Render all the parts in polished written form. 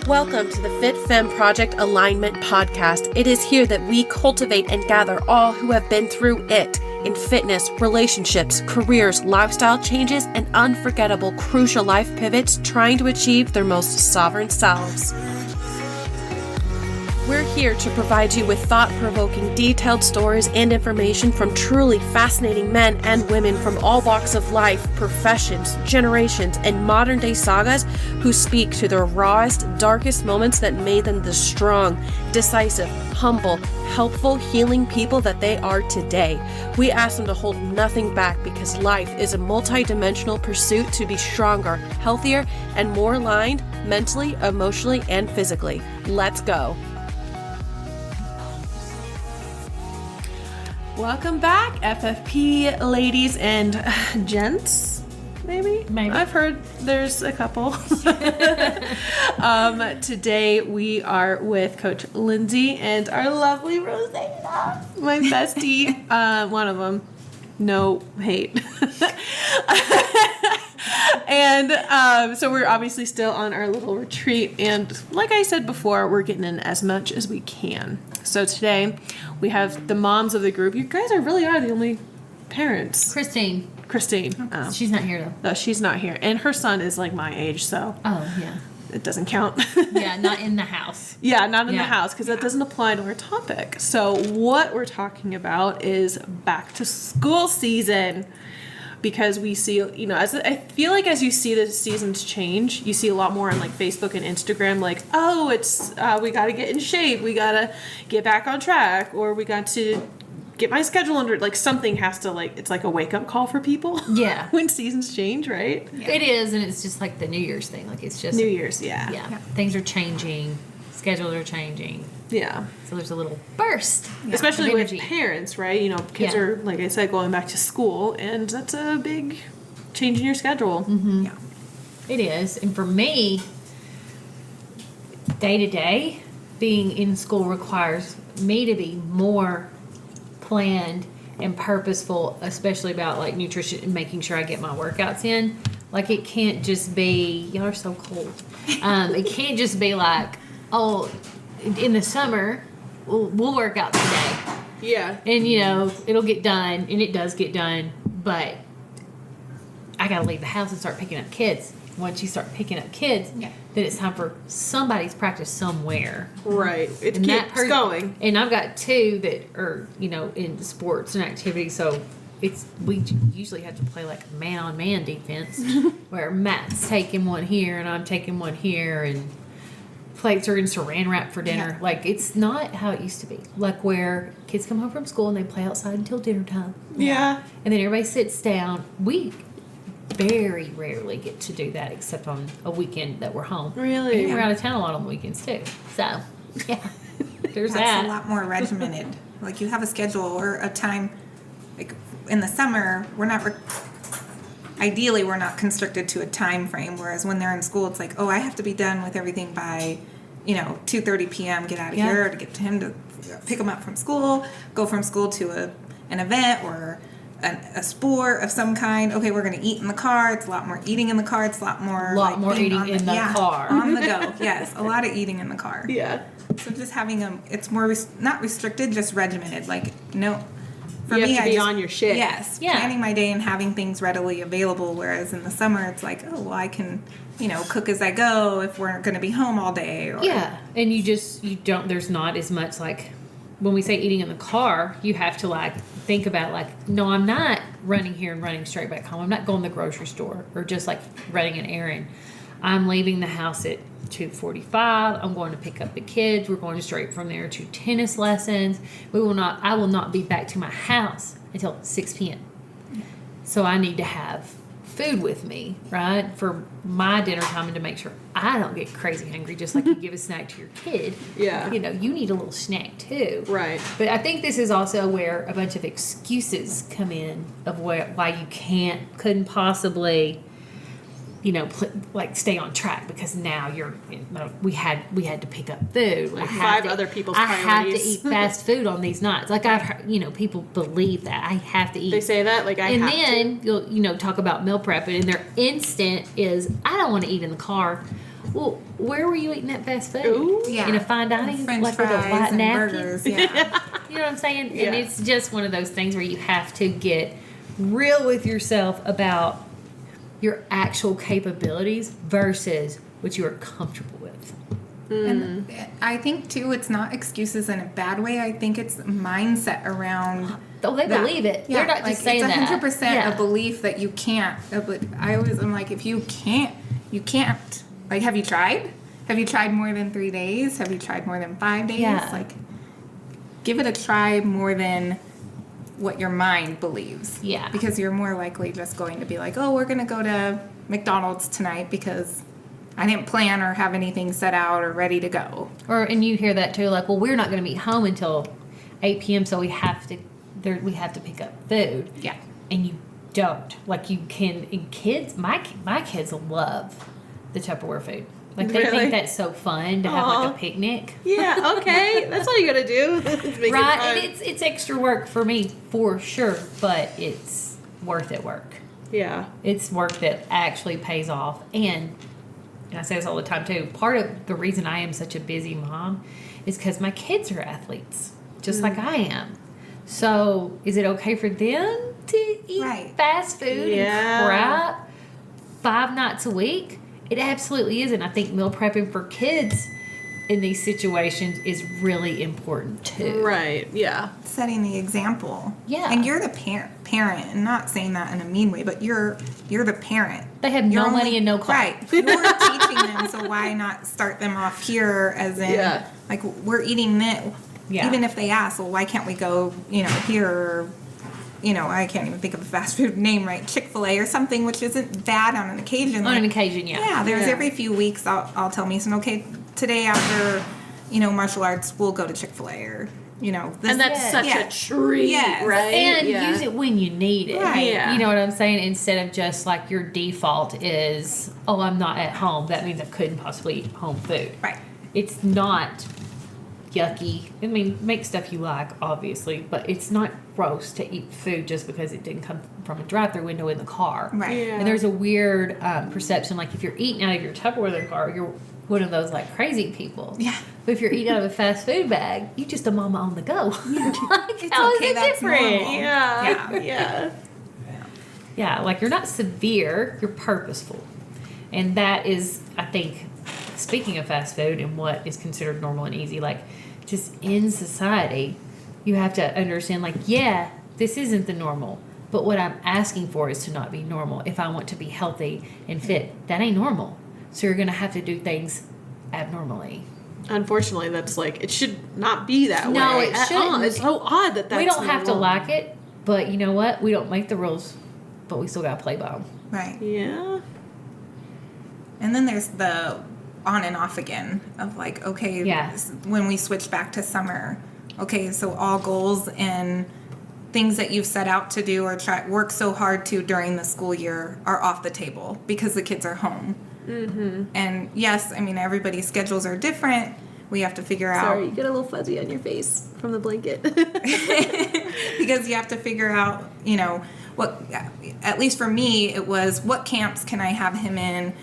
Welcome to the Fit Femme Project Alignment Podcast. It is here that we cultivate and gather all who have been through it in fitness, relationships, careers, lifestyle changes, and unforgettable crucial life pivots trying to achieve their most sovereign selves. We're here to provide you with thought-provoking, detailed stories and information from truly fascinating men and women from all walks of life, professions, generations, and modern-day sagas who speak to their rawest, darkest moments that made them the strong, decisive, humble, helpful, healing people that they are today. We ask them to hold nothing back because life is a multi-dimensional pursuit to be stronger, healthier, and more aligned mentally, emotionally, and physically. Let's go. Welcome back, FFP ladies and gents, maybe? I've heard there's a couple. Today we are with Coach Lindsey and our lovely Rosada, my bestie, one of them. No hate. And so we're obviously still on our little retreat, and like I said before, we're getting in as much as we can. So today we have the moms of the group. You guys really are the only parents. Christine. Oh. She's not here though. No, she's not here. And her son is like my age, so it doesn't count. Yeah, not in the house. Yeah, not in the house, because that doesn't apply to our topic. So what we're talking about is back to school season. Because we see, as I feel like as you see the seasons change, you see a lot more on like Facebook and Instagram, like, oh, it's we got to get in shape, we got to get back on track, or we got to get my schedule under. Like something has to it's like a wake up call for people. Yeah, when seasons change, right? Yeah. It is, and it's just like the New Year's thing. Like it's just New Year's, yeah. Things are changing, schedules are changing. Yeah. So there's a little burst. Yeah. Especially with parents, right? Kids are, like I said, going back to school, and that's a big change in your schedule. Mm-hmm. Yeah. It is. And for me, day to day, being in school requires me to be more planned and purposeful, especially about like nutrition and making sure I get my workouts in. Like it can't just be, y'all are so cold. It can't just be like, oh, in the summer, we'll work out today. Yeah. And, it'll get done, and it does get done, but I got to leave the house and start picking up kids. Once you start picking up kids, then it's time for somebody's practice somewhere. Right. It keeps going. And I've got two that are, in sports and activities, so we usually have to play like man-on-man defense, where Matt's taking one here, and I'm taking one here, and plates are in saran wrap for dinner. Yeah. Like, it's not how it used to be. Like, where kids come home from school and they play outside until dinner time. Yeah. And then everybody sits down. We very rarely get to do that except on a weekend that we're home. Really? And we're out of town a lot on the weekends, too. So, yeah. There's That's that. a lot more regimented. Like, you have a schedule or a time. Like, in the summer, ideally, we're not constricted to a time frame, whereas when they're in school, it's like, oh, I have to be done with everything by, 2:30 p.m., get out of here to get to him to pick him up from school, go from school to an event or a sport of some kind. Okay, we're going to eat in the car. It's a lot more eating in the car. It's a lot more eating in the car. On the go, yes. A lot of eating in the car. Yeah. So just having it's more, not restricted, just regimented. Like, no... For me, I on your shit. Yes, planning my day and having things readily available. Whereas in the summer, it's like, oh, well, I can, cook as I go if we're going to be home all day. Or, and you don't. There's not as much like when we say eating in the car. You have to think about no, I'm not running here and running straight back home. I'm not going to the grocery store or just running an errand. I'm leaving the house at 2:45. I'm going to pick up the kids. We're going straight from there to tennis lessons. I will not be back to my house until 6 p.m. So I need to have food with me, right, for my dinner time, and to make sure I don't get crazy hungry, just like you give a snack to your kid. Yeah. You need a little snack too. Right. But I think this is also where a bunch of excuses come in of why you couldn't possibly like stay on track because now we had to pick up food. Like 5 other people's priorities. I have to eat fast food on these nights. Like I've heard, people believe that I have to eat. They say that like and then you'll talk about meal prepping, and their instant is I don't want to eat in the car. Well, where were you eating that fast food? Ooh. Yeah. In a fine dining, French like with a fries white and napkin. burgers. Yeah. You know what I'm saying? Yeah. And it's just one of those things where you have to get real with yourself about your actual capabilities versus what you are comfortable with. And I think too, it's not excuses in a bad way. I think it's mindset around. Oh, they that. believe it. Yeah, They're not just saying it's that. 100% Yeah. a belief that you can't. But I'm like, if you can't, you can't. Like, have you tried? Have you tried more than 3 days? Have you tried more than 5 days? Yeah. Like, give it a try more than what your mind believes. Yeah. Because you're more likely just going to be like, oh, we're going to go to McDonald's tonight because I didn't plan or have anything set out or ready to go. And you hear that too, like, well, we're not going to be home until 8 p.m., so we have to pick up food. Yeah. And you don't. Like, you can, and kids, my kids love the Tupperware food. Like, they Really? think that's so fun to have like a picnic. Yeah, okay. That's all you gotta do. Make it Right? fun. And it's extra work for me, for sure, but it's worth it work. Yeah. It's work that actually pays off. And I say this all the time too, part of the reason I am such a busy mom is because my kids are athletes, just like I am. So is it okay for them to eat Right. fast food Yeah. and crap 5 nights a week? It absolutely is. And I think meal prepping for kids in these situations is really important too. Right. Yeah. Setting the example. Yeah. And you're the parent, and not saying that in a mean way, but you're the parent. They have You're no money and no car. Right. You're teaching them, so why not start them off here as in, Yeah. like, we're eating this. Yeah. Even if they ask, well, why can't we go, here, or, I can't even think of a fast food name, right? Chick-fil-A or something, which isn't bad on an occasion. On an occasion, yeah. Yeah, there's Yeah. every few weeks I'll tell Mason, okay, today after, martial arts, we'll go to Chick-fil-A or, this. And that's Yeah. such Yeah. a treat, Yes. right? And Yeah. use it when you need it. Right. Yeah. You know what I'm saying? Instead of just like your default is, oh, I'm not at home. That means I couldn't possibly eat home food. Right. It's not yucky. I mean, make stuff you like, obviously, but it's not gross to eat food just because it didn't come from a drive-through window in the car. Right. Yeah. And there's a weird perception, like if you're eating out of your Tupperware in the car, you're one of those like crazy people. Yeah. But if you're eating out of a fast food bag, you just a mama on the go. Like, It's how is okay, it that's different? normal. Yeah. Yeah. Yeah. Yeah, like you're not severe, you're purposeful. And that is, I think, speaking of fast food and what is considered normal and easy, like just in society, you have to understand, like, yeah, this isn't the normal. But what I'm asking for is to not be normal. If I want to be healthy and fit, that ain't normal. So you're going to have to do things abnormally. Unfortunately, that's like, it should not be that No, way. it at all. shouldn't. It's so odd that that's We don't have to normal. like it, but you know what? We don't make the rules, but we still got to play by them. Right. Yeah. And then there's the on and off again of like, okay, Yeah. when we switch back to summer, okay, so all goals and things that you've set out to do or work so hard to during the school year are off the table because the kids are home. Mm-hmm. And yes, I mean, everybody's schedules are different. We have to figure Sorry, out you get a little fuzzy on your face from the blanket. because you have to figure out, what, at least for me, it was what camps can I have him in?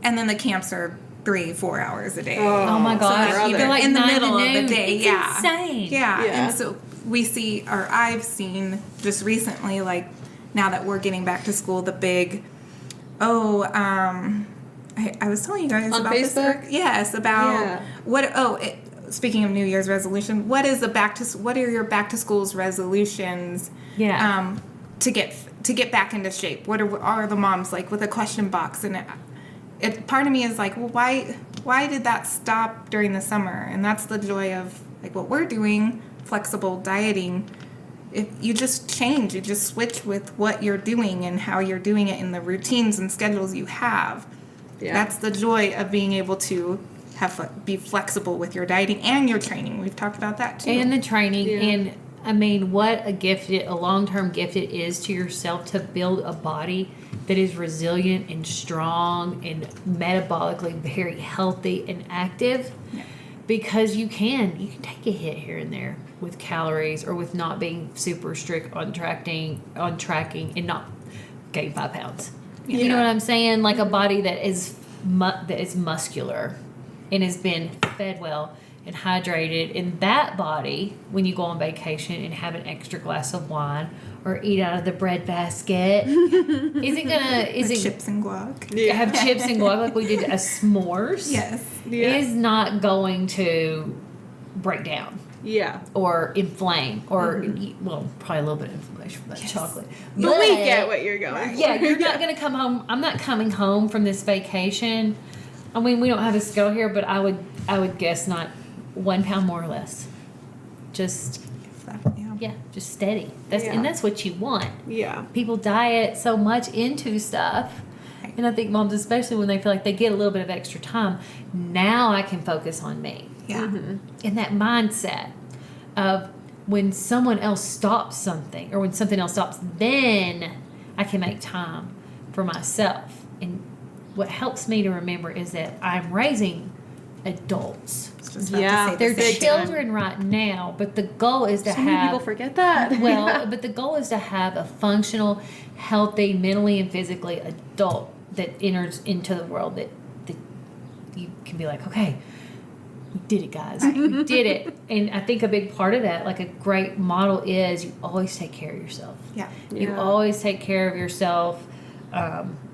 And then the camps are 3-4 hours a day. Oh my gosh. So You either feel like in the 9 to middle of the noon. day, It's yeah. insane. Yeah. Yeah. And so we see, or I've seen just recently, like now that we're getting back to school, the big, I was telling you guys On about Facebook? this. Yes, about Yeah. speaking of New Year's resolution, what are your back to schools resolutions? Yeah. To get back into shape. What are the moms like with a question box? And it part of me is like, well, why did that stop during the summer? And that's the joy of like what we're doing, flexible dieting. If you just change, you just switch with what you're doing and how you're doing it in the routines and schedules you have. Yeah. That's the joy of being able to be flexible with your dieting and your training. We've talked about that too. And the training. Yeah. And I mean, what a long-term gift it is to yourself to build a body that is resilient and strong and metabolically very healthy and active. Yeah. Because you can take a hit here and there with calories or with not being super strict on tracking and not gain 5 pounds. Yeah. You know what I'm saying? Like a body that is muscular and has been fed well and hydrated. In that body, when you go on vacation and have an extra glass of wine or eat out of the bread basket, Chips and guac. have chips and guac like we did a s'mores? Yes. Yeah. Is not going to break down Yeah. or inflame or well, probably a little bit of inflammation from that chocolate. But we get what you're going for. Yeah, you're not going to come home. I'm not coming home from this vacation. I mean, we don't have a scale here, but I would guess not 1 pound more or less. Just just steady. That's what you want. Yeah. People diet so much into stuff. Right. And I think moms, especially when they feel like they get a little bit of extra time, now I can focus on me. Yeah. And that mindset of when someone else stops something or when something else stops, then I can make time for myself. And what helps me to remember is that I'm raising adults. Just about to Yeah. say the They're same children right now, but the goal is to So many have people forget that. well, but the goal is to have a functional, healthy, mentally and physically adult that enters into the world that you can be like, okay, we did it, guys. We did it. And I think a big part of that, like a great model is you always take care of yourself. Yeah. You Yeah. always take care of yourself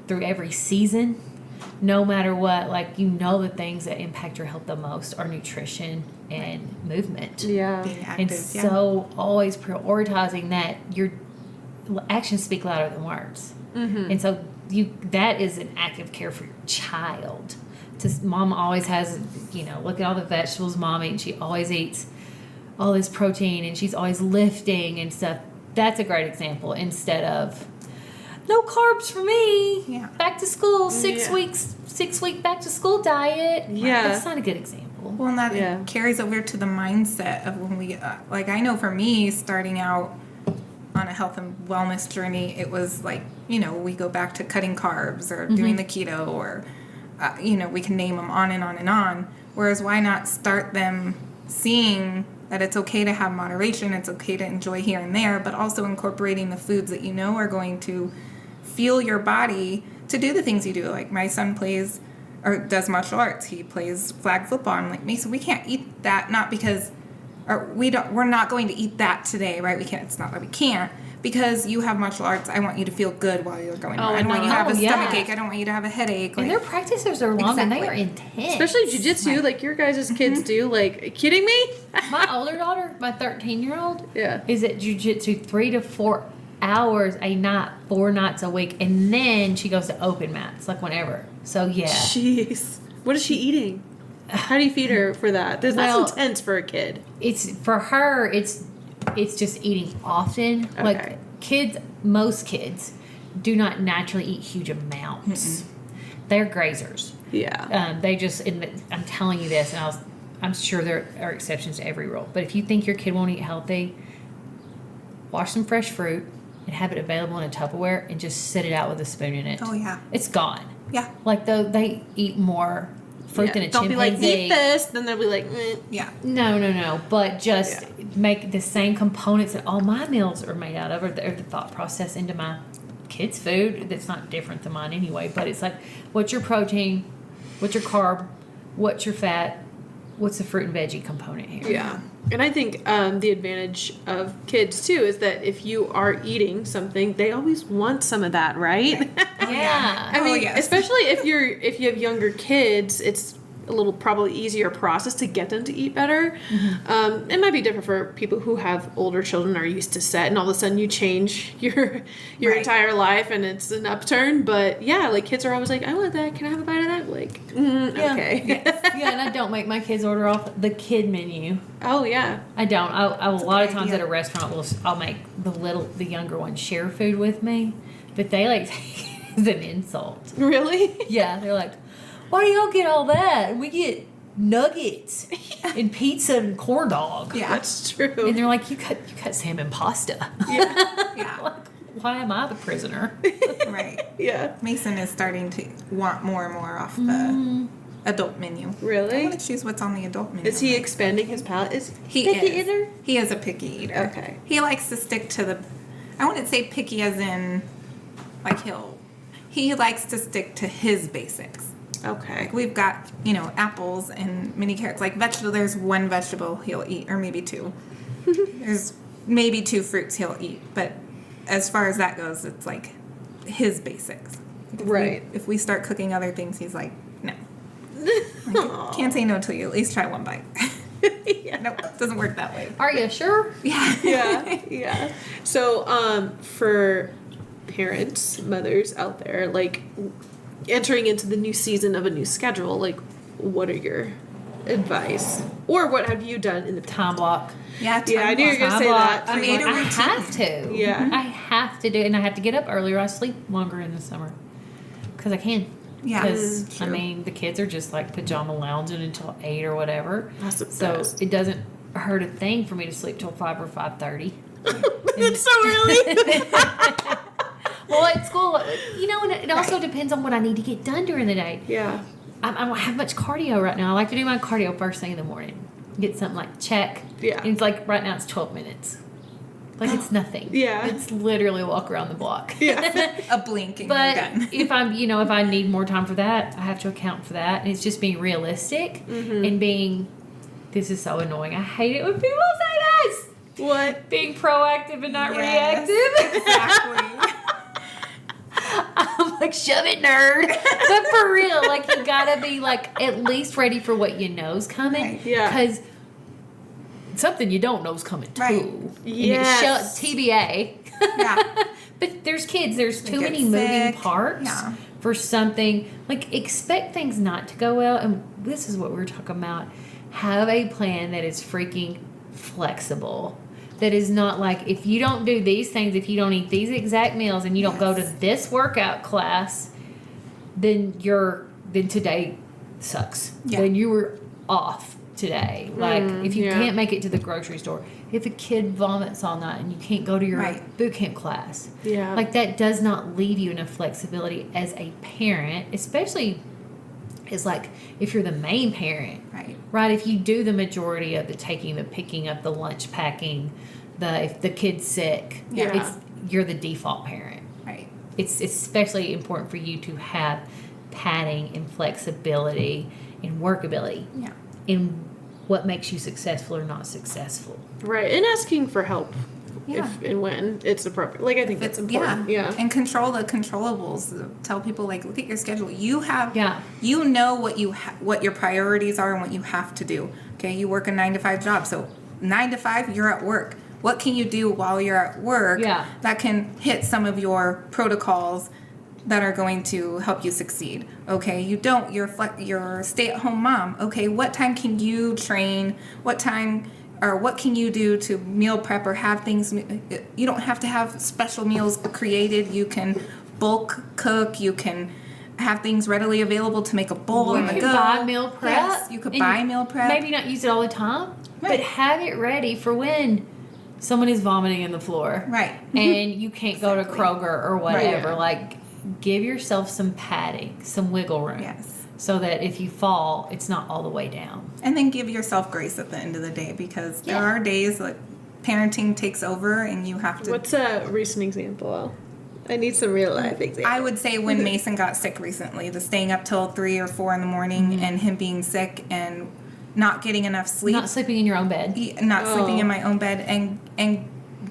through every season, no matter what. Like, you know, the things that impact your health the most are nutrition and movement. Yeah. Being active. And yeah. so always prioritizing that. Your actions speak louder than words. And so that is an act of care for your child. Mom always has, look at all the vegetables Mom eats. She always eats all this protein and she's always lifting and stuff. That's a great example instead of no carbs for me. Yeah. Back to school, 6 Yeah. weeks, 6-week back to school diet. Yeah. That's not a good example. Well, and that Yeah. carries over to the mindset of when we, like, I know for me, starting out on a health and wellness journey, it was like, we go back to cutting carbs or doing the keto or, we can name them on and on and on. Whereas why not start them seeing that it's okay to have moderation, it's okay to enjoy here and there, but also incorporating the foods that you know are going to fuel your body to do the things you do. Like my son plays or does martial arts. He plays flag football. I'm like, Mason, we can't eat that, not because we're not going to eat that today, right? We can't. It's not that we can't. Because you have martial arts, I want you to feel good while you're going. I don't want you to have a stomach ache. I don't want you to have a headache. And their practices are long and they are intense. Especially jujitsu, like your guys' kids do. Like, are you kidding me? My older daughter, my 13-year-old, Yeah. is at jujitsu 3 to 4 hours a night, 4 nights a week, and then she goes to open mats, like whenever. So yeah, Jeez. What is she eating? How do you feed her for that? That's intense for a kid. it's for her. It's just eating often. Okay. Like most kids do not naturally eat huge amounts. They're grazers. Yeah. They just. I'm telling you this, and I'm sure there are exceptions to every rule. But if you think your kid won't eat healthy, wash some fresh fruit and have it available in a Tupperware and just sit it out with a spoon in it. Oh, yeah. It's gone. Yeah. Like they eat more fruit than a Don't chimpanzee. be like, eat this. Then they'll be like, Yeah. No. But just make the same components that all my meals are made out of, or the thought process into my kids' food. That's not different than mine anyway. But it's like, what's your protein? What's your carb? What's your fat? What's the fruit and veggie component here? Yeah. And I think the advantage of kids, too, is that if you are eating something, they always want some of that, right? Yeah. I mean, yes. especially if you have younger kids, it's a little probably easier process to get them to eat better. It might be different for people who have older children are used to set, and all of a sudden you change your Right. entire life and it's an upturn. But yeah, like kids are always like, I want that. Can I have a bite of that? Like, Yeah. okay. Yeah, and I don't make my kids order off the kid menu. Oh yeah. I don't. I a lot of good times idea. at a restaurant, I'll make the younger ones share food with me, but they like take it as an insult. Really? Yeah, they're like, why do y'all get all that? We get nuggets and pizza and corn dog. Yeah. That's true. And they're like, you cut salmon pasta. Yeah. Yeah. Like, why am I the prisoner? Right. Yeah. Mason is starting to want more and more off the adult menu. Really? I want to choose what's on the adult menu. Is he expanding his palate? Is He picky is. eater? He is a picky eater. Okay. He likes to stick to the. I wouldn't say picky as in, like he likes to stick to his basics. Okay. Like we've got apples and mini carrots. Like vegetable, there's one vegetable he'll eat, or maybe two. There's maybe 2 fruits he'll eat, but as far as that goes, it's like his basics. Right. If we start cooking other things, he's like, no. Like, can't say no till you at least try one bite. Yeah. Nope, doesn't work that way. Are you sure? Yeah. Yeah. Yeah. So, for parents, mothers out there, like entering into the new season of a new schedule, like what are your advice? Or what have you done in the past? Time block. Yeah, Yeah, I knew you were going to say that. I mean, I have to. Yeah. I have to do it, and I have to get up earlier. I sleep longer in the summer because I can. Yeah, Because, I true. mean, the kids are just like pajama lounging until 8 or whatever. That's the So best. it doesn't hurt a thing for me to sleep till 5 or 5:30. That's so early. Well, at school, and it also depends on what I need to get done during the day. Yeah. I don't have much cardio right now. I like to do my cardio first thing in the morning. Get something like check. Yeah. And it's like right now it's 12 minutes. Like it's nothing. Yeah. It's literally a walk around the block. Yeah. A blink and But you're done. if I need more time for that, I have to account for that. And it's just being realistic and being, this is so annoying. I hate it when people say this. What? Being proactive and not Yes, reactive. Exactly. I'm like, shove it, nerd. But for real, like, you gotta be, like, at least ready for what you know's coming. Right. Yeah. Because something you don't know's coming, too. Right. And Yes. TBA. Yeah. But there's kids. There's too get many moving sick. parts Yeah. for something. Like, expect things not to go well. And this is what we were talking about. Have a plan that is freaking flexible. That is not like, if you don't do these things, if you don't eat these exact meals, and you don't go to Yes. this workout class, then today sucks. Yeah. Then you were off today. Like, if you yeah. can't make it to the grocery store, if a kid vomits all night and you can't go to your Right. boot camp class, Yeah. like, that does not leave you enough flexibility as a parent, especially as, like, if you're the main parent. Right. Right, if you do the majority of the taking, the picking up, the lunch packing, if the kid's sick, Yeah. you're the default parent. Right. It's especially important for you to have padding and flexibility and workability Yeah. in what makes you successful or not successful. Right. And asking for help. Yeah. If and when it's appropriate. Like, I think that's important. Yeah. And control the controllables. Tell people, like, look at your schedule. You have, Yeah. you know what your priorities are and what you have to do. Okay, you work a 9-to-5 job, so 9 to 5, you're at work. What can you do while you're at work Yeah. that can hit some of your protocols that are going to help you succeed? Okay, you're stay-at-home mom. Okay, what time can you train? What can you do to meal prep or have things? You don't have to have special meals created. You can bulk cook. You can have things readily available to make a bowl on the You go. could buy meal prep. Yes, you could and buy meal prep. Maybe not use it all the time, but Right. have it ready for when someone is vomiting in the floor. Right. And you can't go to Exactly. Kroger or whatever. Yeah. Like, give yourself some padding, some wiggle room. Yes. So that if you fall, it's not all the way down. And then give yourself grace at the end of the day, because there Yeah. are days that parenting takes over and you have to. What's a recent example? I need some real life examples. I would say when Mason got sick recently, the staying up till 3 or 4 in the morning and him being sick and not getting enough sleep. Not sleeping in your own bed. Not sleeping Oh. in my own bed and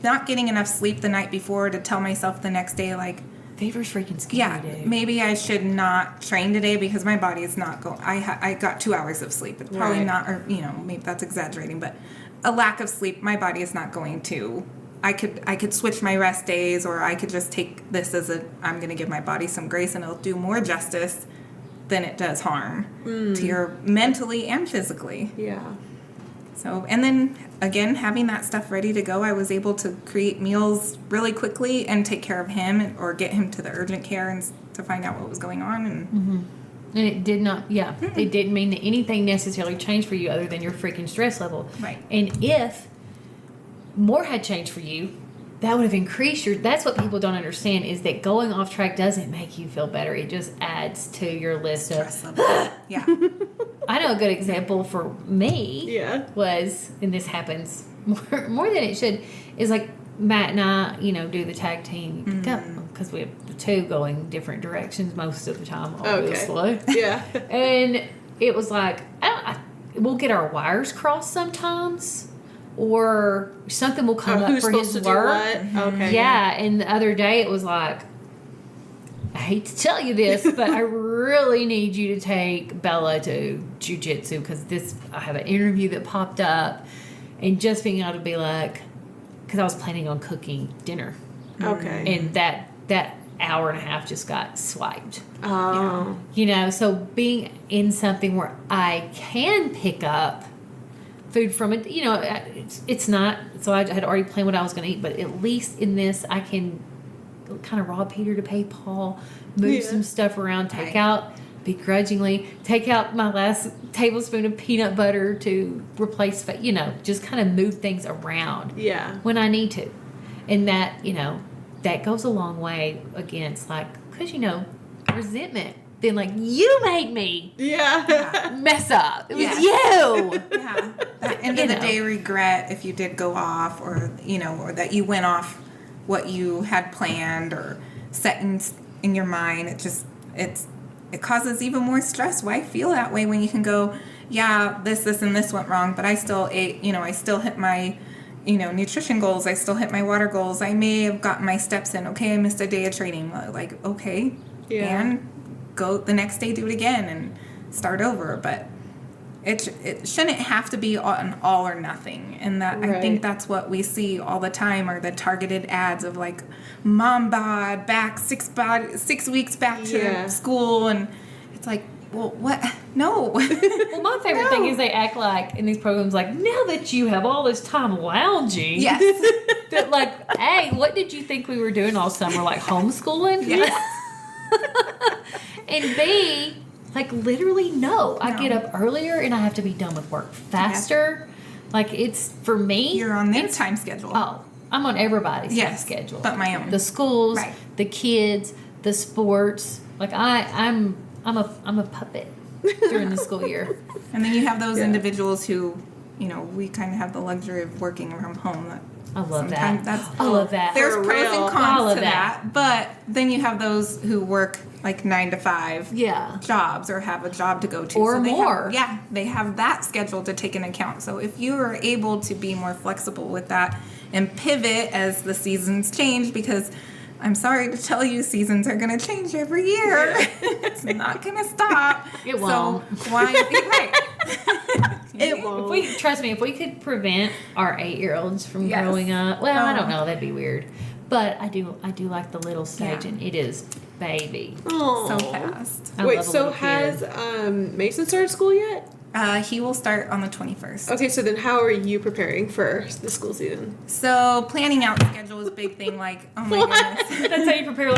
not getting enough sleep the night before to tell myself the next day, like, Fever's freaking scary, yeah, dude. maybe I should not train today because my body is not going. I got 2 hours of sleep. It's probably Right. not, or maybe that's exaggerating, but a lack of sleep, my body is not going to. I could switch my rest days, or I could just take this as I'm going to give my body some grace, and it'll do more justice than it does harm to your mentally and physically. Yeah. So, and then again, having that stuff ready to go, I was able to create meals really quickly and take care of him, or get him to the urgent care and to find out what was going on. And And it did not, it didn't mean that anything necessarily changed for you other than your freaking stress level. Right. And if more had changed for you, that would have increased your. That's what people don't understand is that going off track doesn't make you feel better. It just adds to your list Stress of. level. Yeah. I know a good example for me. Yeah. Was, and this happens more than it should, is like Matt and I, do the tag team because we have the two going different directions most of the time, obviously. Okay. Yeah. And it was like, we'll get our wires crossed sometimes, or something will come up Who's for supposed his to work. do what? Okay. Yeah, and the other day it was like, I hate to tell you this, but I really need you to take Bella to jiu-jitsu because I have an interview that popped up, and just being able to be like, because I was planning on cooking dinner. Okay. And that hour and a half just got swiped. Oh. So being in something where I can pick up food from it, it's not, so I had already planned what I was going to eat, but at least in this, I can kind of rob Peter to pay Paul, move some stuff around, take out my last tablespoon of peanut butter to replace, just kind of move things around when I need to. And that, that goes a long way against because, resentment. Then you made me mess up. It was you. Yeah. That end of the day regret if you did go off or that you went off what you had planned or set in your mind. It causes even more stress. Why feel that way when you can go, yeah, this and this went wrong, but I still ate, I still hit my, nutrition goals. I still hit my water goals. I may have gotten my steps in. Okay, I missed a day of training. Okay. Yeah. And go the next day, do it again and start over. But it shouldn't have to be an all or nothing. And that I think that's what we see all the time are the targeted ads of mom bod back 6 weeks back to school, and it's like, well, what? No. Well, my favorite thing is they act like in these programs now that you have all this time lounging, that hey, what did you think we were doing all summer? Homeschooling? Yes. And B, literally no. I get up earlier and I have to be done with work faster. It's for me. You're on their time schedule. Oh, I'm on everybody's time schedule. But my own. The schools, the kids, the sports. I'm a puppet during the school year. And then you have those individuals who, we kind of have the luxury of working from home. I love that. I love that. There's pros and cons to that. But then you have those who work 9 to 5 jobs or have a job to go to. Or so more. They have that schedule to take into account. So if you are able to be more flexible with that and pivot as the seasons change, because I'm sorry to tell you, seasons are going to change every year. It's not going to stop. It won't. So why? It won't. If we could prevent our 8-year-olds from growing up, well, I don't know, that'd be weird. But I do like the little stage, and it is baby. So fast. Wait, so has Mason started school yet? He will start on the 21st. Okay, so then how are you preparing for the school season? So planning out schedule is a big thing. Oh my goodness. That's how you prepare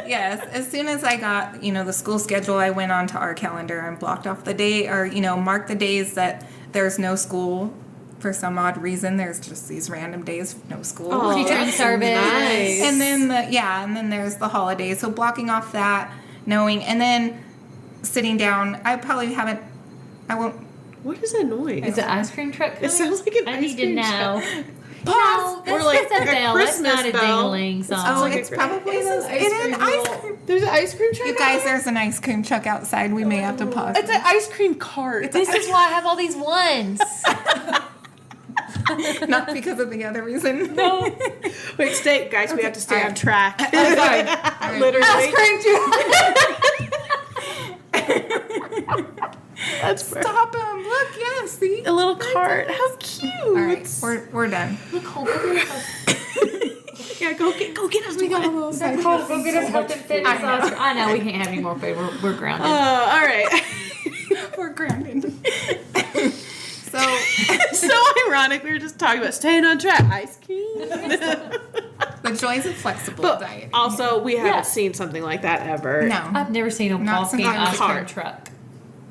Yes. As soon as I got, the school schedule, I went onto our calendar and blocked off the day or, marked the days that there's no school. For some odd reason, there's just these random days no school. Oh, teacher in service. Nice. And then there's the holidays. So blocking off that, knowing, and then sitting down. I won't. What is that noise? Is it ice cream truck coming? It sounds like an I ice need to cream know. truck. No, Or that's a bell. That's Christmas not a bell. ding-a-ling song. Oh, it's probably those. It is ice cream. There's an ice cream truck. You guys, there's an ice cream truck outside. We may have to pause. It's an ice cream cart. This is why I have all these ones. Not because of the other reason. No. Wait, stay, guys. We have to stay All right. on track. I'm sorry. Literally. Ice cream truck. That's perfect. Stop him. Look, yeah, see? A little cart. How cute. All right, we're done. Yeah, go get us. We got a little side. Go get us health and fitness. I know we can't have any more food. We're grounded. All right. We're grounded. So ironic. We were just talking about staying on track. Ice cream. The joys of flexible But diet. also, we haven't seen something like that ever. No. I've never seen a Not walking sometimes ice cream hard. truck.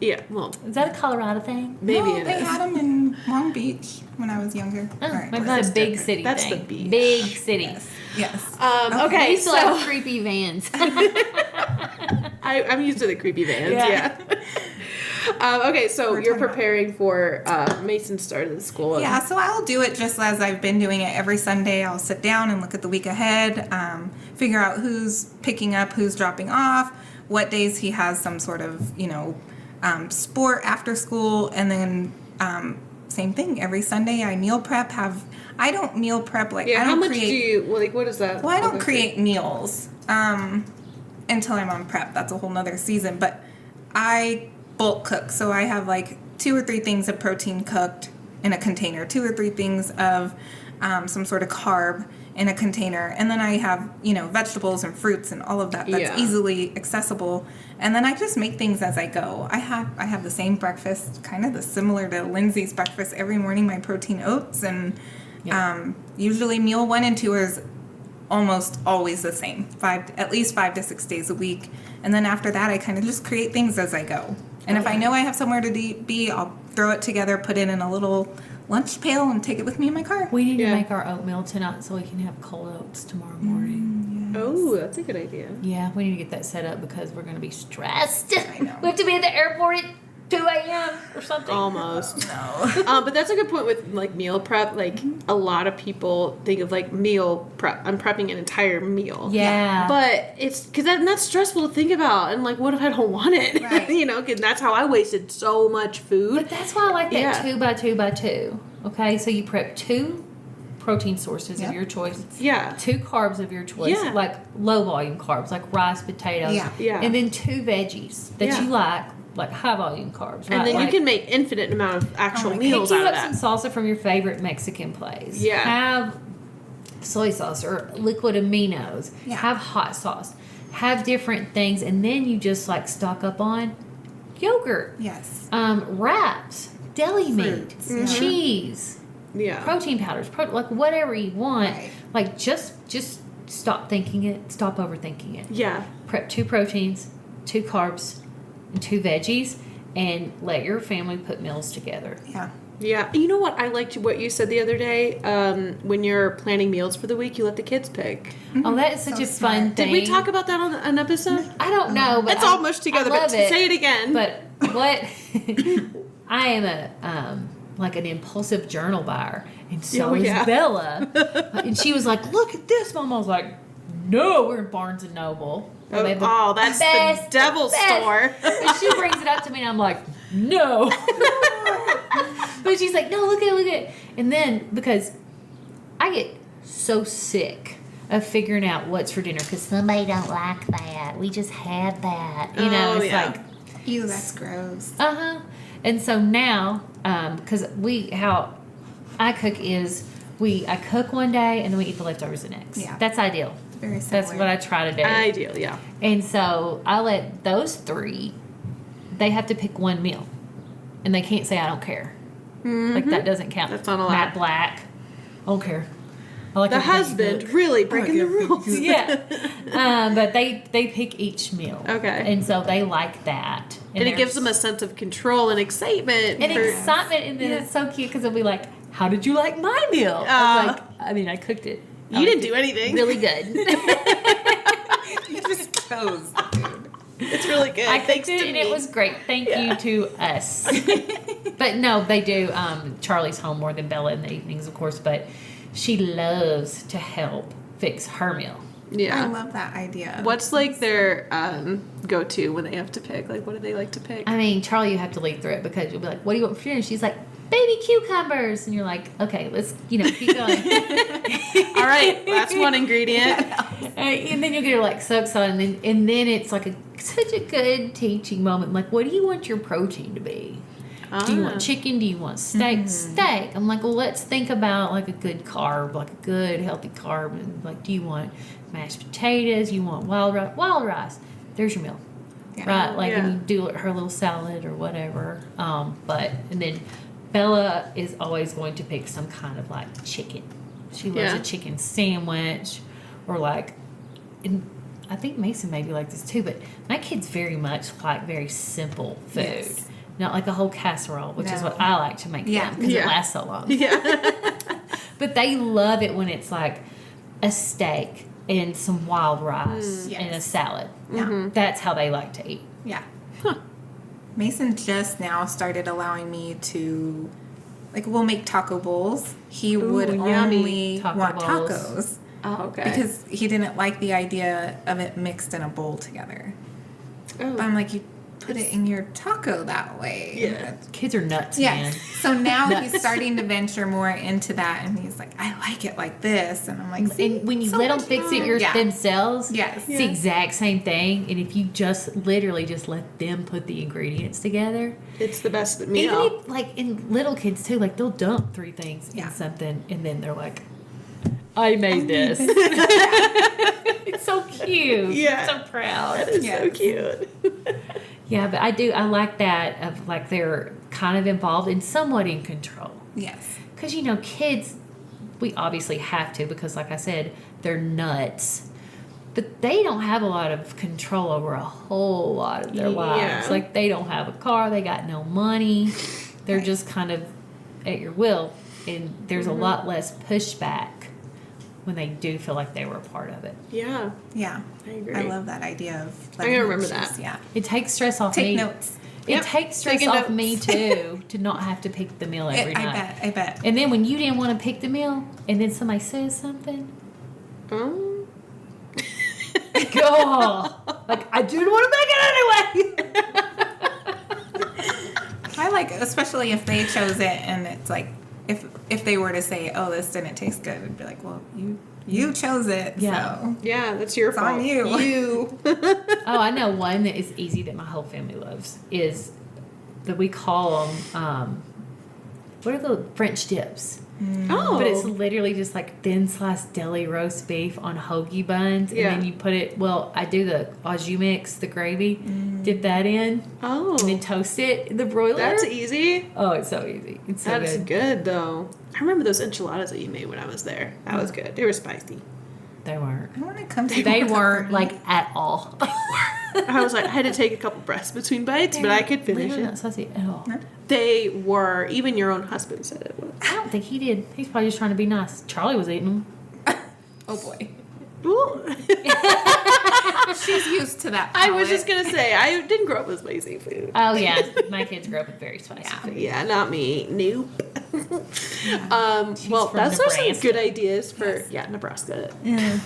Yeah, well, Is that a Colorado thing? maybe No, it they is. had them in Long Beach when I was younger. Oh, Right. maybe not a big city That's thing. the beach. Big city. Yes. Okay, We still so have creepy vans. I'm used to the creepy vans. Yeah. Yeah. Okay, so We're you're talking about- preparing for Mason's start of the school. Yeah, so I'll do it just as I've been doing it every Sunday. I'll sit down and look at the week ahead, figure out who's picking up, who's dropping off, what days he has some sort of, sport after school, and then same thing. Every Sunday I meal prep. I don't meal prep like Yeah. I How don't much create. do you like? What is that? Well, I don't Okay. create meals until I'm on prep. That's a whole nother season. But I bulk cook. So I have like 2 or 3 things of protein cooked in a container, 2 or 3 things of some sort of carb in a container. And then I have, vegetables and fruits and all of that that's Yeah. easily accessible. And then I just make things as I go. I have the same breakfast, kind of similar to Lindsay's breakfast every morning, my protein oats. And usually meal 1 and 2 is almost always the same, at least 5 to 6 days a week. And then after that, I kind of just create things as I go. And if I know I have somewhere to be, I'll throw it together, put it in a little lunch pail, and take it with me in my car. We need Yeah. to make our oatmeal tonight so we can have cold oats tomorrow morning. Oh, that's a good idea. Yeah, we need to get that set up because we're going to be stressed. I know. We have to be at the airport at 2 a.m. or something. Almost. No. But that's a good point with like meal prep. Like a lot of people think of like meal prep. I'm prepping an entire meal. Yeah. But it's because that's stressful to think about. And like, what if I don't want it? Right. Because that's how I wasted so much food. But that's why I like that Yeah. 2 by 2 by 2. Okay, so you prep 2 protein sources Yep. of your choice. Yeah. 2 carbs of your choice, Yeah. like low volume carbs, like rice, potatoes. Yeah. Yeah. And then 2 veggies that Yeah. you like high volume carbs. And right? then like, you can make infinite amount of actual my God. meals pick you out of up that. some salsa from your favorite Mexican place. Yeah. Have soy sauce or liquid aminos. Yeah. Have hot sauce. Have different things, and then you just like stock up on yogurt, Yes. wraps, deli meat, Fruits. cheese, Yeah. protein powders, like whatever you want. Right. Like just stop thinking it. Stop overthinking it. Yeah. Prep 2 proteins, 2 carbs, and 2 veggies, and let your family put meals together. Yeah. Yeah. You know what? I liked what you said the other day. When you're planning meals for the week, you let the kids pick. Oh, that is such So a smart. fun Did thing. we talk about that on an episode? I don't know, but It's all mushed together, I but love it. say it again. But what I am a like an impulsive journal buyer, and so Oh, is yeah. Bella. And she was like, "Look at this, Mom." I was like, "No, we're in Barnes and Noble. Where they have the Oh, that's best- the devil best." store. And she brings it up to me, and I'm like, "No." But she's like, "No, look at it." And then because I get so sick of figuring out what's for dinner because somebody don't like that. We just had that. Oh, It's yeah. like, Ew, that's gross. and so now, because how I cook is I cook one day and then we eat the leftovers the next. Yeah. That's ideal. Very similar. That's what I try to do. Ideal, yeah. And so I let those 3, they have to pick one meal. And they can't say, I don't care. Like, that doesn't count. That's not allowed. Matt Black, I don't care. I like The everything you husband cook. really breaking the yeah, big rules. Yeah. But they pick each meal. Okay. And so they like that. And it gives them a sense of control and excitement. and for- excitement. And then it's so cute because they'll be like, how did you like my meal? I'm like, I cooked it. You didn't do anything. Really good. You just chose the food. It's really good. I cooked Thanks it to and me. it was great. Thank you to us. But no, they do. Charlie's home more than Bella in the evenings, of course, but she loves to help fix her meal. Yeah. I love that idea. What's like their go-to when they have to pick? Like, what do they like to pick? I mean, Charlie, you have to lead through it because you'll be like, what do you want for dinner? She's like, baby cucumbers. And you're like, okay, let's, keep going. All right, that's one ingredient. And then you'll get her like so excited. And then it's like such a good teaching moment. Like, what do you want your protein to be? Do you want chicken? Do you want steak? Steak. I'm like, well, let's think about like a good carb, like a good healthy carb. And like, do you want mashed potatoes? You want wild rice? Wild rice. There's your meal. Yeah. Right? Like, Yeah. and you do her little salad or whatever. And then Bella is always going to pick some kind of like chicken. She loves Yeah. a chicken sandwich or like, and I think Mason may be like this too, but my kids very much like very simple food. Yes. Not like a whole casserole, which is No. what I like to make them because it lasts so long. Yeah. But they love it when it's like a steak and some wild rice and a Yes. salad. Yeah. That's how they like to eat. Yeah. Mason just now started allowing me to, like, we'll make taco bowls. He would yummy. only Taco want bowls. tacos Oh, okay. because he didn't like the idea of it mixed in a bowl together. But I'm like, you put it in your taco that way. Yeah. Kids are nuts, Yes. man. So now Nuts. he's starting to venture more into that, and he's like, I like it like this, and I'm like, see, And when you so let them much fix it fun. Yeah. themselves, Yes. it's the exact same thing. And if you just literally just let them put the ingredients together, It's the best even meal. if, like in little kids too, like they'll dump 3 things Yeah. in something, and then they're like, "I made this." It's so cute. Yeah. I'm so proud. It's so Yes. cute. Yeah, but I like that of like they're kind of involved and somewhat in control. Yes. Because, kids, we obviously have to because, like I said, they're nuts. But they don't have a lot of control over a whole lot of their lives. Yeah. Like, they don't have a car. They got no money. They're Right. just kind of at your will. And there's a lot less pushback when they do feel like they were a part of it. Yeah. Yeah. I agree. I love that idea of. I'm gonna remember that. Yeah. It takes stress off Take me. notes. It Yep. takes stress Taking off notes. me, too, to not have to pick the meal every night. I bet. And then when you didn't want to pick the meal, and then somebody says something, God, like I didn't want to make it anyway. I like, especially if they chose it, and it's like, if they were to say, "Oh, this didn't taste good," I'd be like, "Well, you chose it, Yeah. so Yeah, that's your it's fault. on you." You. Oh, I know one that is easy that my whole family loves is that we call them. What are the French dips? Oh. But it's literally just like thin sliced deli roast beef on hoagie buns, Yeah. and then you put it. Well, I do the au jus mix, the gravy, dip that in, Oh. and then toast it in the broiler. That's easy. Oh, it's so easy. It's so That's good. good though. I remember those enchiladas that you made when I was there. That was good. They were spicy. They weren't. I want to come to. They weren't like at all. I was like, I had to take a couple breaths between bites, but I could finish Literally not it. saucy at all. They were. Even your own husband said it was. I don't think he did. He's probably just trying to be nice. Charlie was eating them. Oh boy, Well, she's used to that. I was palate. just gonna say I didn't grow up with spicy food. Oh yeah, my kids grew up with very spicy food. Yeah, not me. Nope. Well, from those are some Nebraska. good ideas for Nebraska. Yeah.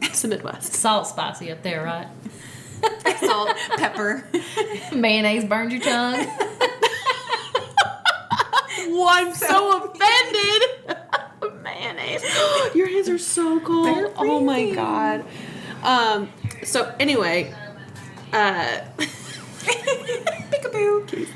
It's the Midwest. Salt spicy up there, right? Salt, pepper. Mayonnaise burned your tongue. I'm so offended. Mayonnaise. Your hands are so cold. They're Oh my freezing. god. So anyway, Peekaboo.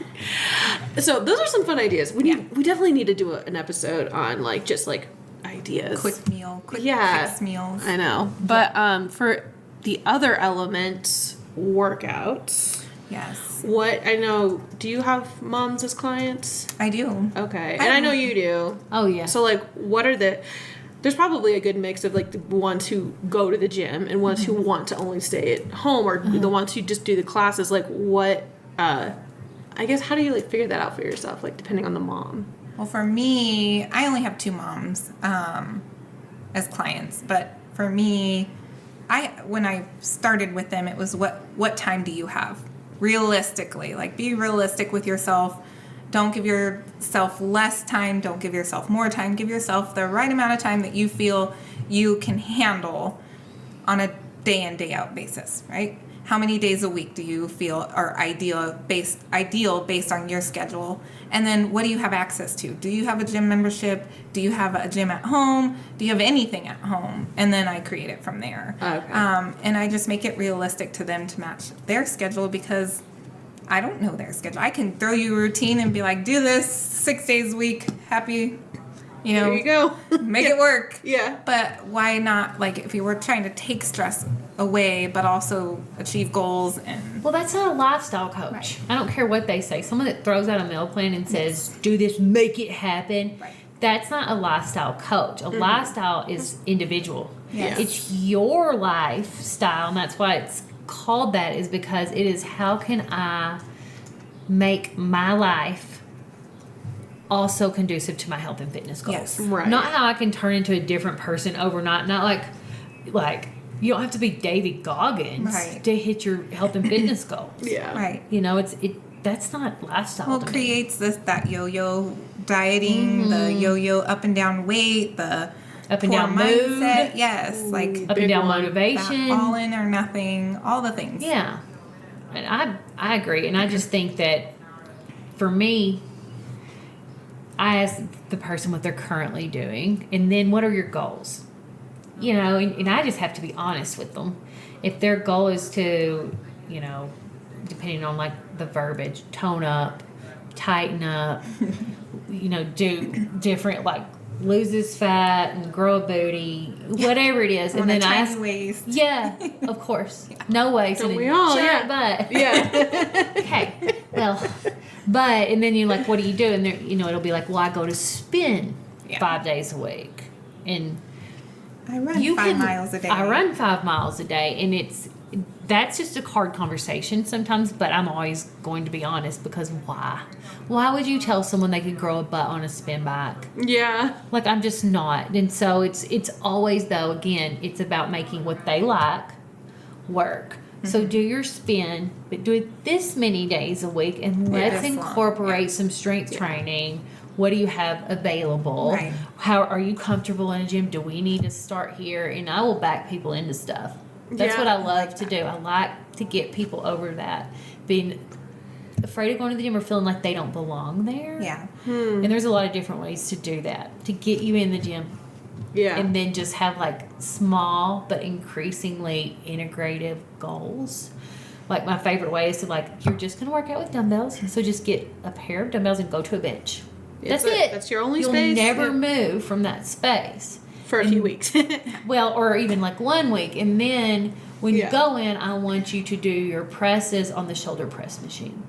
so those are some fun ideas. We definitely need to do an episode on like just like ideas. Quick meal. Quick Yeah. fix meals. I know. But for the other elements, workouts. Yes, What I know, do you have moms as clients? I do. Okay. And I know you do. Oh yeah. So like what are there's probably a good mix of like the ones who go to the gym and ones who want to only stay at home or the ones who just do the classes. Like what I guess how do you like figure that out for yourself, like depending on the mom? Well, for me, I only have 2 moms as clients, but for me, when I started with them, it was what time do you have? Realistically, like be realistic with yourself. Don't give yourself less time. Don't give yourself more time. Give yourself the right amount of time that you feel you can handle on a day in, day out basis, right? How many days a week do you feel are ideal based on your schedule? And then what do you have access to? Do you have a gym membership? Do you have a gym at home? Do you have anything at home? And then I create it from there. Okay. And I just make it realistic to them to match their schedule because I don't know their schedule. I can throw you a routine and be like, do this 6 days a week, happy, There you go. make it work. Yeah. But why not, like, if you were trying to take stress away, but also achieve goals and... Well, that's not a lifestyle coach. Right. I don't care what they say. Someone that throws out a meal plan and says, do this, make it happen. Right. That's not a lifestyle coach. A lifestyle is individual. Yes. It's your lifestyle, and that's why it's called that, is because it is how can I make my life also conducive to my health and fitness goals. Yes. Right. Not how I can turn into a different person overnight. Not like you don't have to be David Goggins Right. to hit your health and fitness goals. Yeah. Right. You know, that's not lifestyle. Well, to it me. creates that yo-yo dieting, the yo-yo up and down weight, the Up and poor down mindset. mood. Yes, like Up and down one. motivation. that all in or nothing, all the things. Yeah, and I agree, and I just think that for me, I ask the person what they're currently doing, and then what are your goals? You know, and I just have to be honest with them. If their goal is to, you know, depending on like the verbiage, tone up, tighten up, you know, do different, like lose his fat and grow a booty, whatever it is, and then I ask, waist. yeah, of course, no waist, Don't and we a all? giant Yeah. butt. Yeah. Okay, well, but and then you're like, what do you do? And there, you know, it'll be like, well, I go to spin Yeah. 5 days a week, and I run you 5 can miles a day. I run 5 miles a day, and that's just a hard conversation sometimes. But I'm always going to be honest, because why? Why would you tell someone they could grow a butt on a spin bike? Yeah. Like, I'm just not. And so it's always, though, again, it's about making what they like work. So do your spin, but do it this many days a week, and let's this long, incorporate some strength training. What do you have available? Right. How are you comfortable in a gym? Do we need to start here? And I will back people into stuff. That's Yeah, what I I love like to that. do. I like to get people over that. Being afraid of going to the gym or feeling like they don't belong there. Yeah. And there's a lot of different ways to do that, to get you in the gym. Yeah. And then just have like small but increasingly integrative goals. Like my favorite way is to like, you're just going to work out with dumbbells. So just get a pair of dumbbells and go to a bench. That's it. That's your only You'll space. never Yeah. move from that space. For a few weeks. Well, or even like 1 week. And then when Yeah. you go in, I want you to do your presses on the shoulder press machine.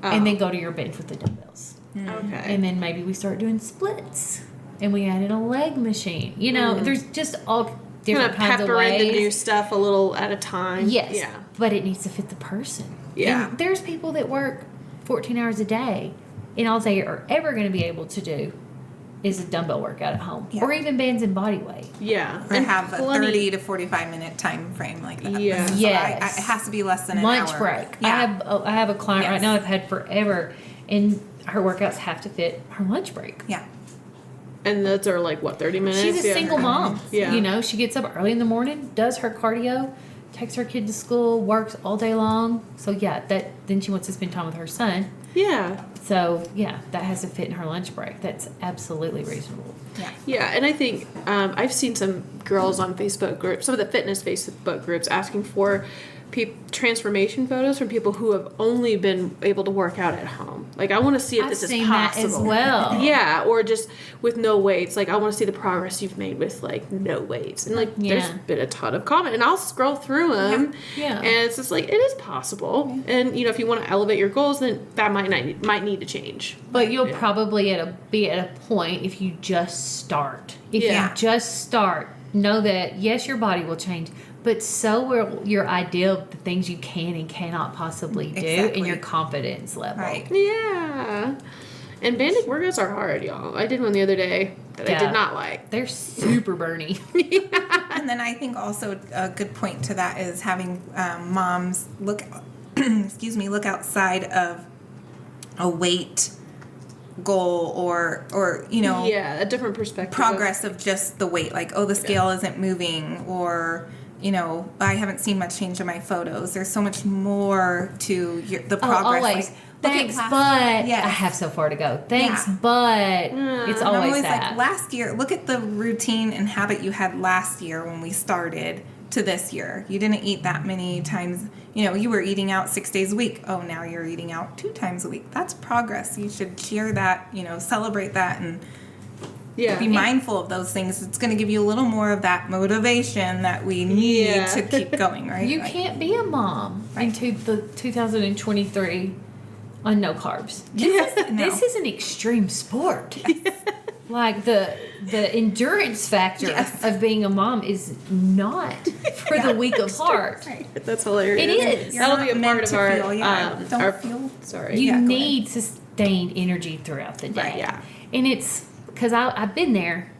And then go to your bench with the dumbbells. Okay. And then maybe we start doing splits. And we add in a leg machine. You know, there's just all kind different of kinds of pepper in ways. the new stuff a little at a time. Yes. Yeah. But it needs to fit the person. Yeah. And there's people that work 14 hours a day, and all they are ever going to be able to do is a dumbbell workout at home. Yeah. Or even bands and body weight. Yeah. Or And have a plenty- 30 to 45 minute time frame like that. Yeah. So Yes. it has to be less than an Lunch hour. break. Yeah. I have a client right Yes. now I've had forever, and her workouts have to fit her lunch break. Yeah. And those are like, what, 30 minutes? She's a Yeah. single mom. Yeah. You know, she gets up early in the morning, does her cardio, takes her kid to school, works all day long. So yeah, then she wants to spend time with her son. Yeah. So yeah, that has to fit in her lunch break. That's absolutely reasonable. Yeah. Yeah, and I think I've seen some girls on Facebook groups, some of the fitness Facebook groups, asking for transformation photos from people who have only been able to work out at home. Like, I want to see if I've this is seen that possible. as well. Yeah, or just with no weights. Like, I want to see the progress you've made with like no weights. And like, there's Yeah. been a ton of comment, and I'll scroll through them. Yeah. And it's just like, it is possible. And you know, if you want to elevate your goals, then that might need to change. But you'll Yeah. probably be at a point if you just start. If Yeah. you just start, know that yes, your body will change, but so will your idea of the things you can and cannot possibly do, Exactly. and your confidence level. Right. Yeah. And banding workouts are hard, y'all. I did one the other day that I Yeah. did not like. They're super burny. And then I think also a good point to that is having moms look outside of a weight goal or you know Yeah, a different perspective. progress of just the weight, like, oh, the scale isn't moving, or you know, I haven't seen much change in my photos. There's so much more to the progress. always. Like, look at Thanks, last- but Yes. I have so far to go. Thanks, Yeah. but it's And I'm always always that. like, last year, look at the routine and habit you had last year when we started to this year. You didn't eat that many times. You know, you were eating out 6 days a week. Oh, now you're eating out 2 times a week. That's progress. You should share that, you know, celebrate that, and Yeah. be mindful of those things. It's going to give you a little more of that motivation that we need Yeah. to keep going, right? You Like, can't be a mom into the 2023 on no carbs. Yes. No. This is an extreme sport. Like the endurance factor Yes. of being a mom is not for the weak of heart. Right. That's hilarious. It is. You're That'll not be a meant part of to our feel, don't our feel. sorry. You Yeah, go need sustained energy throughout the day. Right, yeah. And it's because I've been there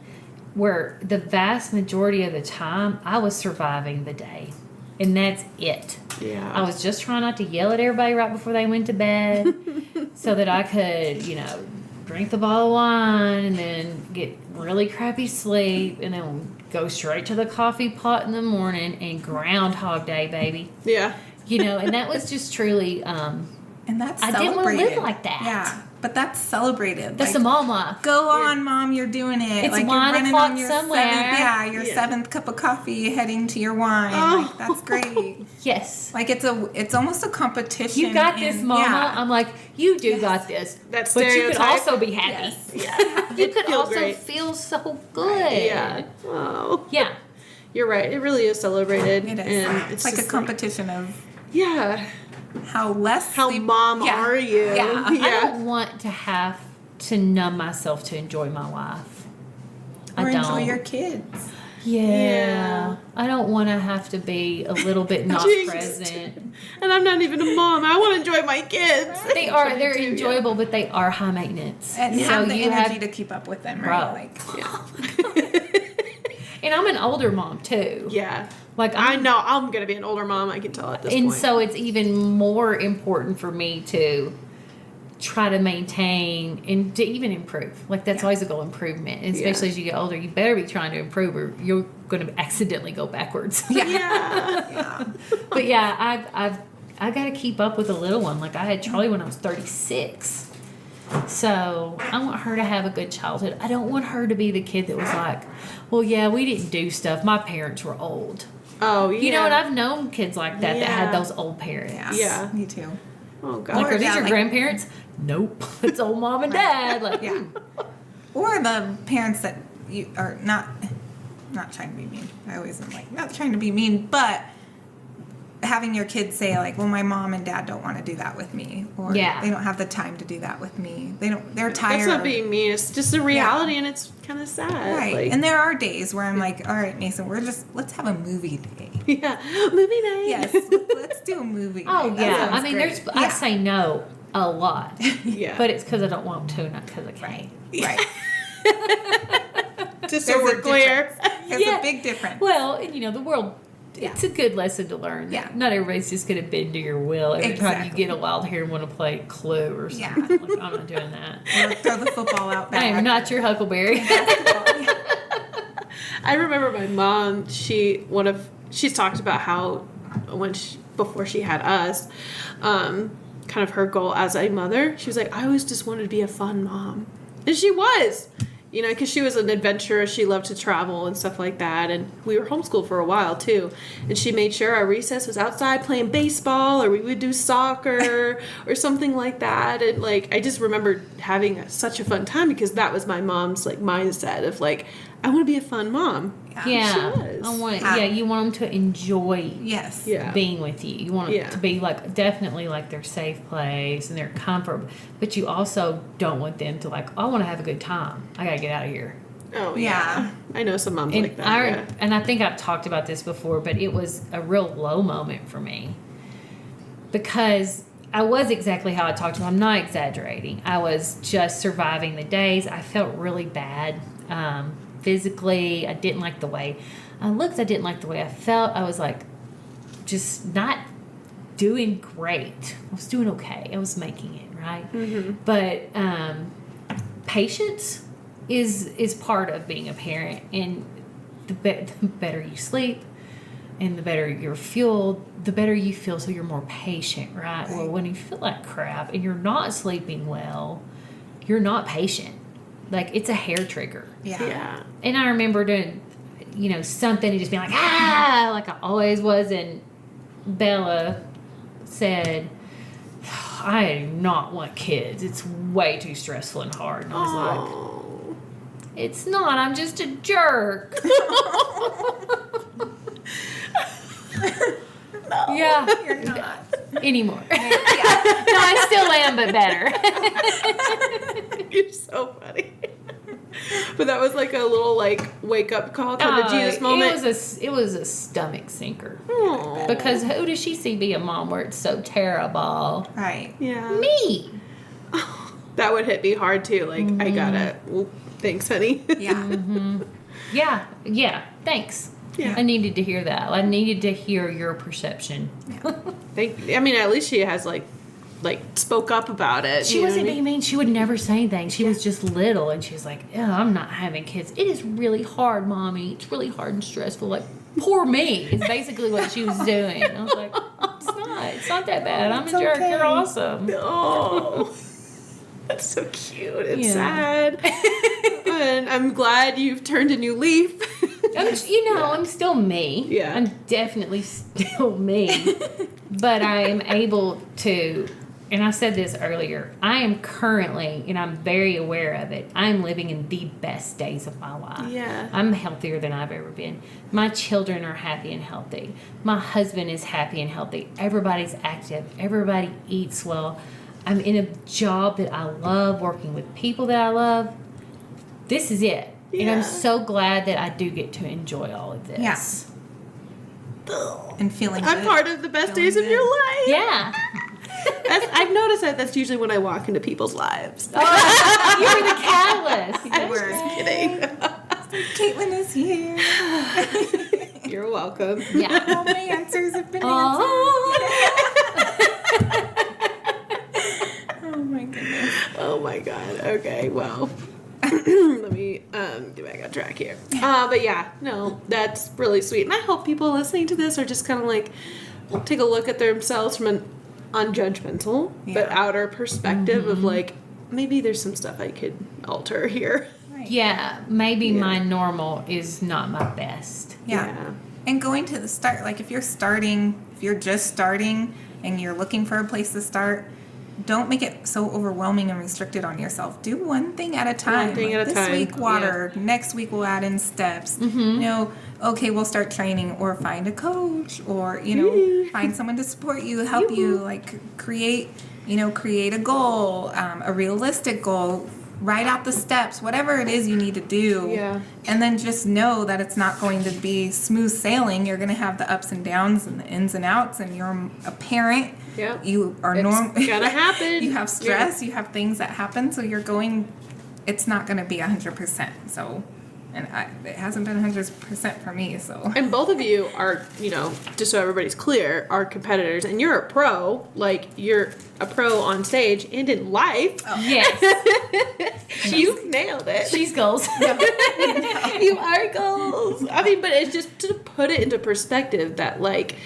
where the vast majority of the time I was surviving the day. And that's it. Yeah. I was just trying not to yell at everybody right before they went to bed so that I could, drink the bottle of wine and then get really crappy sleep and then go straight to the coffee pot in the morning and Groundhog Day, baby. Yeah. And that was just truly, And that's I didn't want to celebrated. live like that. Yeah, but that's celebrated. That's like, the mom life. Go on, Mom, you're doing it. It's like you're 1 running o'clock on your somewhere. your seventh cup of coffee, heading to your wine. Oh. Like that's great. Yes. Like it's almost a competition. You got this, in- mama. Yeah. I'm like, you do got this. That But you could stereotype. also be happy. Yes. You could feel also great. feel so good. Yeah. Oh. Yeah. You're right. It really is celebrated. It is. And It's like a just competition of yeah. how less How sleep- mom Yeah. are you? Yeah. I Yeah. don't want to have to numb myself to enjoy my life. or I don't. enjoy your kids. Yeah. I don't want to have to be a little bit not Jinx. present. And I'm not even a mom. I want to enjoy my kids. They're do, yeah. enjoyable, but they are high maintenance. And so have the you energy have, to keep up with them, Bro. right? Like and I'm an older mom too. Yeah. Like I know I'm gonna be an older mom. I can tell at this and point. so it's even more important for me to try to maintain and to even improve. Like that's always a goal, improvement. And especially as you get older, you better be trying to improve or you're going to accidentally go backwards. yeah. yeah. But yeah, I got to keep up with the little one. Like I had Charlie when I was 36. So I want her to have a good childhood. I don't want her to be the kid that was like, well, yeah, we didn't do stuff. My parents were old. Oh yeah. You know, and I've known kids like that that had Yeah. those old parents. Yeah. Yeah. Me too. Oh god. Like, Or, are these yeah, your like- grandparents? Nope. It's old mom and dad. Like, Yeah. Or the parents that you are not trying to be mean. I always am like, not trying to be mean, but having your kids say like, well, my mom and dad don't want to do that with me. Or Yeah. they don't have the time to do that with me. They're tired. That's not being mean. It's just a reality, and it's kind of sad. Right. Like, And there are days where I'm like, all right, Mason, let's have a movie day. yeah, movie night. Yes, let's do a movie oh, night. That yeah. sounds I mean, great. I say no a lot. Yeah. But it's because I don't want to, not because I can't. Right. Just so There's we're a clear. difference. There's Yeah. a big difference. Well, and, the world, it's a good lesson to learn. Yeah. Not everybody's just going to bend to your will every time you Exactly. get a wild hair and want to play Clue or something. Yeah. Like, I'm not doing that. Or throw the football out I back. am not your Huckleberry. I remember my mom. She's talked about how before she had us, kind of her goal as a mother. She was like, I always just wanted to be a fun mom, and she was. Because she was an adventurer. She loved to travel and stuff like that. And we were homeschooled for a while, too. And she made sure our recess was outside playing baseball, or we would do soccer or something like that. And, I just remember having such a fun time because that was my mom's, mindset of, I want to be a fun mom. Yeah. She was. I want you want them to enjoy Yes. Yeah. being with you. You want it to be definitely their safe place and their comfort, but you also don't want them to I want to have a good time. I gotta get out of here. Oh, Yeah. I know some moms And like that. and I think I've talked about this before, but it was a real low moment for me because I was exactly how I talked to him. I'm not exaggerating. I was just surviving the days. I felt really bad. Physically, I didn't like the way I looked. I didn't like the way I felt. I was just not doing great. I was doing okay. I was making it, right? Mm-hmm. But patience is part of being a parent, and the better you sleep and the better you're fueled, the better you feel, so you're more patient, right? Well, when you feel like crap and you're not sleeping well, you're not patient. It's a hair trigger. Yeah. Yeah. And I remember doing, something and just being like I always was. And Bella said, I do not want kids. It's way too stressful and hard. And I was like, it's not. I'm just a jerk. No, Yeah. you're not. Anymore. Yeah. No, I still am, but better. You're so funny. But that was like a little like wake up call kind of Jesus moment. It was a stomach sinker. Aw. Because who does she see be a mom where it's so terrible? Right. Yeah. Me. That would hit me hard too. Like I gotta. Well, thanks, honey. Yeah. Yeah. Thanks. Yeah. I needed to hear that. I needed to hear your perception. I mean, at least she has like spoke up about it. She wasn't being mean. She would never say anything. She was just little, and she was like, "Oh, I'm not having kids. It is really hard, Mommy. It's really hard and stressful. Like, poor me." Is basically what she was doing. I was like, "It's not. It's not that bad. I'm a jerk. okay. You're awesome." Oh, that's so cute and Yeah. sad. And I'm glad you've turned a new leaf. I'm still me. Yeah. I'm definitely still me. But I am able to, and I said this earlier, I am currently, and I'm very aware of it, I'm living in the best days of my life. Yeah. I'm healthier than I've ever been. My children are happy and healthy. My husband is happy and healthy. Everybody's active. Everybody eats well. I'm in a job that I love, working with people that I love. This is it. And Yeah. I'm so glad that I do get to enjoy all of this. Yes. And feeling I'm good. part of the best Feeling days of good. your life. Yeah. I've noticed that that's usually when I walk into people's lives. You're the catalyst. I'm were. just kidding. Caitlin is here. You're welcome. Yeah. All my answers have been answered. Oh my goodness. Oh my god. Okay, well. Let me get back on track here. But yeah, no, that's really sweet. And I hope people listening to this are just kind of like take a look at themselves from an unjudgmental but outer perspective of like, maybe there's some stuff I could alter here. Right. Yeah. Maybe my normal is not my best. Yeah. And going to the start, like if you're just starting and you're looking for a place to start, don't make it so overwhelming and restricted on yourself. Do one thing at a time. One thing at a this time. week, water. Next week, we'll add in steps. Okay, we'll start training or find a coach or, find someone to support you, help you, like create a goal, a realistic goal. Write out the steps, whatever it is you need to do. Yeah. And then just know that it's not going to be smooth sailing. You're going to have the ups and downs and the ins and outs. And you're a parent. Yeah. You are normal. It's gonna happen. You have stress. You have things that happen. So it's not going to be 100%. So, and it hasn't been 100% for me. So. And both of you are, just so everybody's clear, are competitors. And you're a pro. Like, you're a pro on stage and in life. Oh. Yes. You nailed it. She's goals. You are goals. I mean, but it's just to put it into perspective that, like,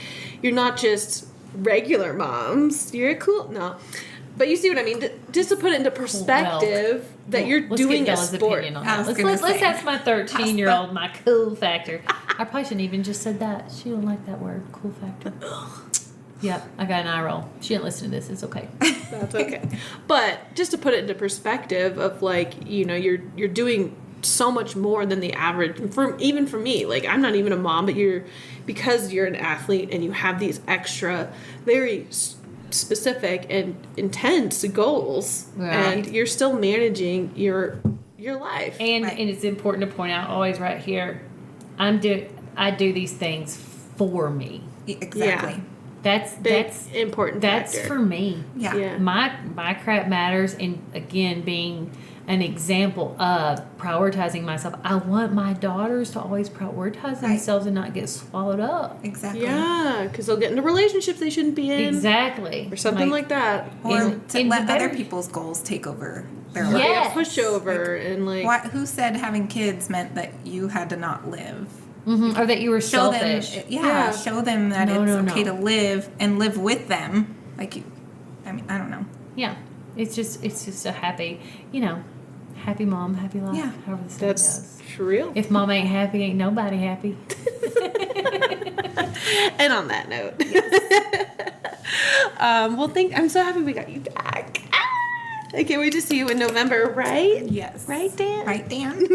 you're not just regular moms. You're a cool... No. But you see what I mean? Just to put it into perspective that you're Let's doing get a Bella's sport. opinion on I that. was gonna Let's say. ask my 13-year-old my cool factor. I probably shouldn't even just said that. She don't like that word, cool factor. Yep, I got an eye roll. She didn't listen to this. It's okay. That's okay. But just to put it into perspective of like, you're doing so much more than the average. Even for me, like I'm not even a mom, but because you're an athlete and you have these extra, very specific and intense goals, and you're still managing your life. And it's important to point out always right here, I do these things for me. Exactly. That's important. That's factor. for me. Yeah. My crap matters, and again, being an example of prioritizing myself. I want my daughters to always prioritize themselves and not get swallowed up. Exactly. Yeah, because they'll get into relationships they shouldn't be in. Exactly. Or something like that. Or to in let the other better- people's goals take over their life. Yes. Pushover and like... Who said having kids meant that you had to not live? Mm-hmm. Or that you were Show selfish. them, Yeah. show them that No, it's no, okay no. to live and live with them. Like, I don't know. Yeah. It's just a happy, happy mom, happy life. Yeah. However the saying That's goes. real. If mom ain't happy, ain't nobody happy. And on that note, well, I'm so happy we got you back. I can't wait to see you in November, right? Yes. Right, Dan? Right, Dan?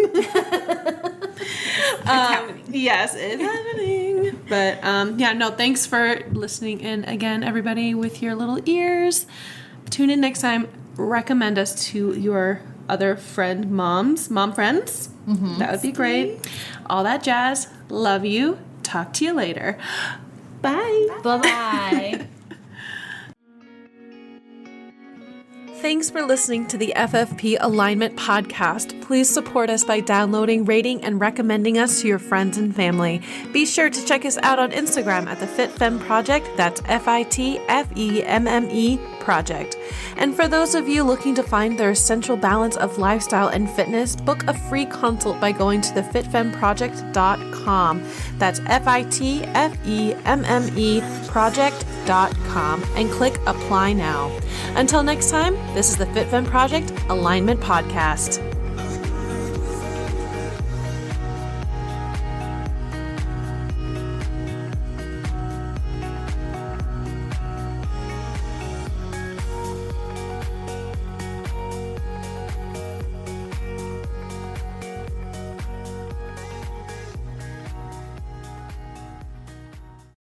Yes, it's happening. But thanks for listening in again, everybody, with your little ears. Tune in next time. Recommend us to your other mom friends. That would be great. All that jazz. Love you. Talk to you later. Bye. Bye-bye. Thanks for listening to the FFP Alignment Podcast. Please support us by downloading, rating, and recommending us to your friends and family. Be sure to check us out on Instagram at the FitFemme Project. That's FITFEMME Project. And for those of you looking to find their essential balance of lifestyle and fitness, book a free consult by going to thefitfemmeproject.com. That's FITFEMME Project.com and click Apply Now. Until next time, this is the FitFemme Project Alignment Podcast.